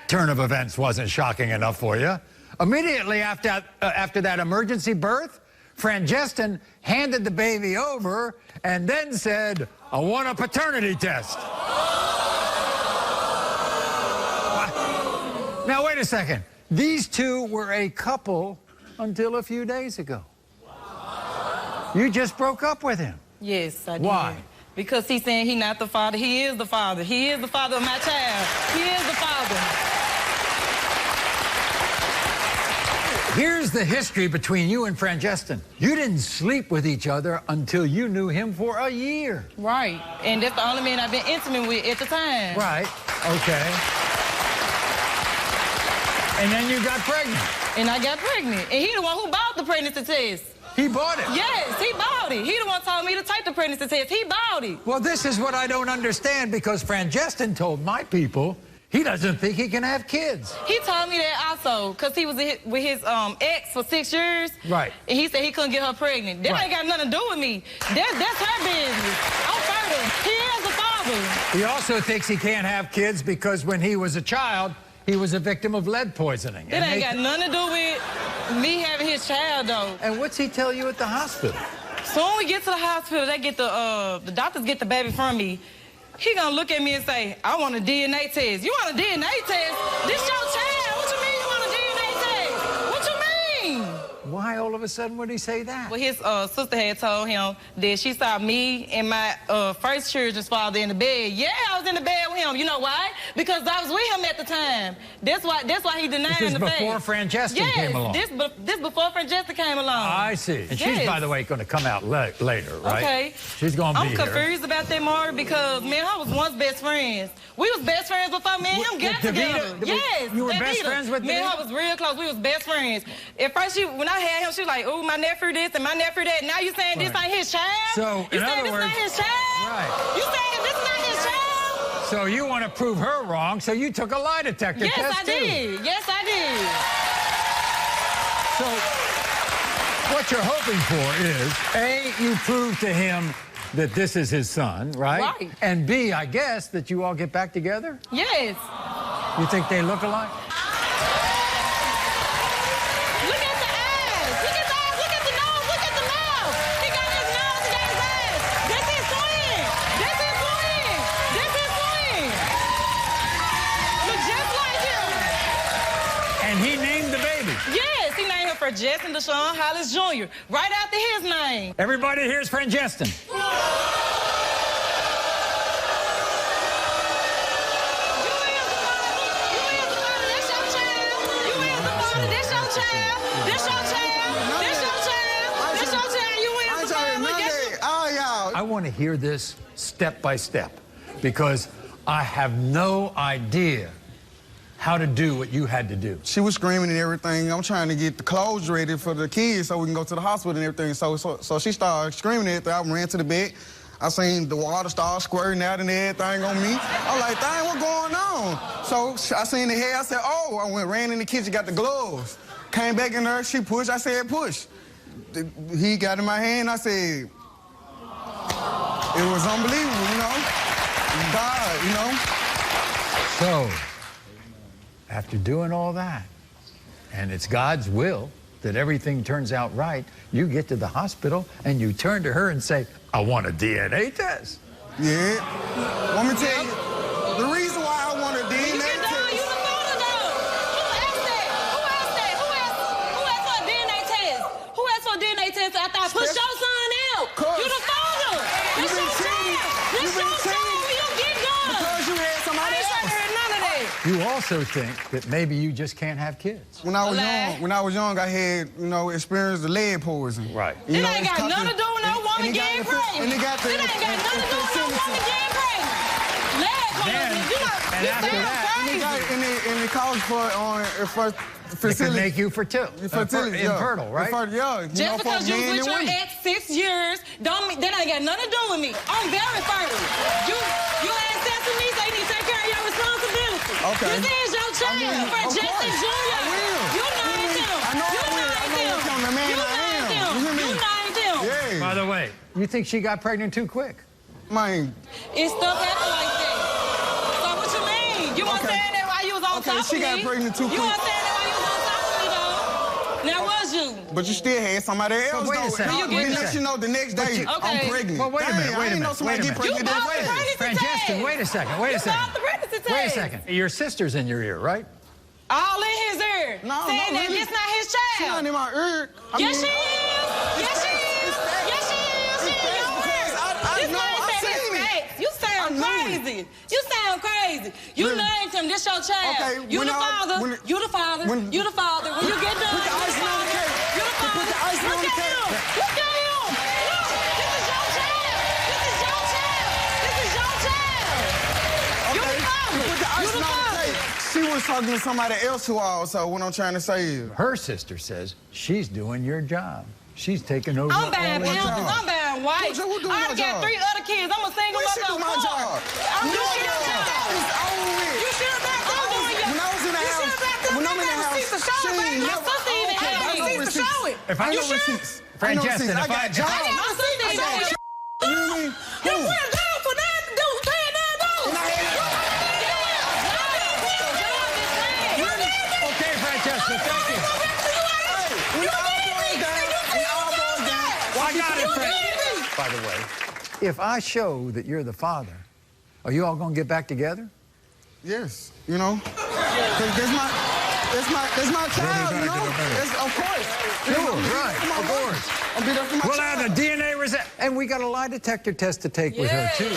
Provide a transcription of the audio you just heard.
that turn of events wasn't shocking enough for you, immediately after that emergency birth, Frangeston handed the baby over and then said, "I want a paternity test." Now, wait a second. These two were a couple until a few days ago. You just broke up with him. Yes, I did. Why? Because he's saying he's not the father. He is the father. He is the father of my child. He is the father. Here's the history between you and Frangeston. You didn't sleep with each other until you knew him for a year. Right. And that's the only man I've been intimate with at the time. Right. Okay. And then you got pregnant. And I got pregnant. And he the one who bought the pregnancy test. He bought it? Yes, he bought it. He the one told me to take the pregnancy test. He bought it. Well, this is what I don't understand, because Frangeston told my people he doesn't think he can have kids. He told me that also, because he was with his ex for 6 years. Right. And he said he couldn't get her pregnant. That ain't got nothing to do with me. That's her business. I'm fertile. He is the father. He also thinks he can't have kids because when he was a child, he was a victim of lead poisoning. It ain't got nothing to do with me having his child, though. And what's he tell you at the hospital? So when we get to the hospital, they get the doctors get the baby from me. He gonna look at me and say, "I want a DNA test." You want a DNA test? This your child. What you mean you want a DNA test? What you mean? Why all of a sudden would he say that? Well, his sister had told him that she saw me and my first children's father in the bed. Yeah, I was in the bed with him. You know why? Because I was with him at the time. That's why he denying the fact. This is before Frangeston came along. This before Frangeston came along. I see. And she's, by the way, going to come out later, right? Okay. She's going to be here. I'm confused about that, Maury, because me and her was once best friends. We was best friends before me and him got together. Yes. You were best friends with me? Me and her was real close. We was best friends. At first, when I had him, she was like, "Ooh, my nephew this and my nephew that." Now you saying this ain't his child? So, you in saying other words, this ain't his child? Right. You saying this not his child? So you want to prove her wrong, so you took a lie detector test, Yes, I did. Yes, I did. So what you're hoping for is, A, you prove to him that this is his son, right? Right. And B, I guess, that you all get back together? Yes. You think they look alike? Look at the eyes. Look at the eyes. Look at the nose. Look at the mouth. He got his nose. He got his eyes. That's his twin. That's his twin. That's his twin. Look just like him. And he named the baby. Yes, he named him for Justin Deshaun Hollis Jr. Right after his name. Everybody here's Frangeston. I want to hear this step by step, because I have no idea how to do what you had to do. She was screaming and everything. I'm trying to get the clothes ready for the kids so we can go to the hospital and everything. So she started screaming and everything. I ran to the bed. I seen the water start squirting out and everything on me. I was like, dang, what's going on? So I seen the hair. I said, oh. I ran in the kitchen, got the gloves. Came back in there, she pushed. I said, push. He got in my hand. I said, it was unbelievable, you know? God, you know? So, after doing all that, and it's God's will that everything turns out right, you get to the hospital and you turn to her and say, "I want a DNA test." Yeah. Let me tell you, the reason why I want a DNA test. You the father, though. Who asked that? Who asked that? Who asked for a DNA test? Who asked for a DNA test after I pushed your son out? You the father. This your child. This your child. You get God. Because you had somebody else. I ain't heard none of that. You also think that maybe you just can't have kids. When I was young, I had, you know, experienced the lead poison. Right. It ain't got nothing to do with no woman getting pregnant. And it got the... It ain't got nothing to do with no woman getting pregnant. Lead poison. And after that, and it calls for it can make you infertile, right? Just because you was with your ex 6 years, that ain't got nothing to do with me. I'm very fertile. You had sex with me, so you need to take care of your responsibility. Okay. This is your child, for Justin Jr. You named him. You named him. Yeah. By the way, you think she got pregnant too quick? Man. It stuff happened like that. So what you mean? You weren't saying that while you was on on top of me. She got pregnant too quick. You understand that why you was on top of me, though? Now, was you? But you still had somebody else, wait a though. second. You let you know the next day, I'm pregnant. Well, wait a minute, I didn't know somebody get pregnant that fast. Francesca, wait a second, wait a second. Wait a second. Your sister's in your ear, right? All in his ear. No, saying that really. this not his child. She not in my ear. Yes, she is. Yes, she is. Yes, she is. She in your ear. This man said his facts. You sound crazy. You sound crazy. You named him. This your child. Okay, You the father. You the father. You the father. When you get done, Put the icing on the cake. you the father. Put the icing on the cake. Look at him. Look, this is your child. This is your child. This is your child. You the father. Put the icing on the cake. She was talking to somebody else who also, what I'm trying to say is. Her sister says she's doing your job. She's taking over I'm buying all of pounds. your I'm buying white. Who doing I my got job? 3 other kids. I'm a single When she mother. do my job? I'm doing your job. It's over with. You should have backed up doing your When I was in the You house, should have backed up. when I'm in the I got house, receipts to show she it, baby. ain't My never- sister even okay, had I know receipts to show it. If I I know know receipts. Francesca, I if got I- jobs. I got my sister I even got had jobs. You know what I mean? You went down for that, dude, paying $9. And I had- Okay, Francesca, thank you. When all boys down, when all boys down, I got it, Francesca. By the way, if I show that you're the father, are you all going to get back together? yes, you know, 'cause that's my child, you know. Of course. Sure, right, of course. I'll be there for my We'll child. have the DNA result. And we got a lie detector test to take with her, too.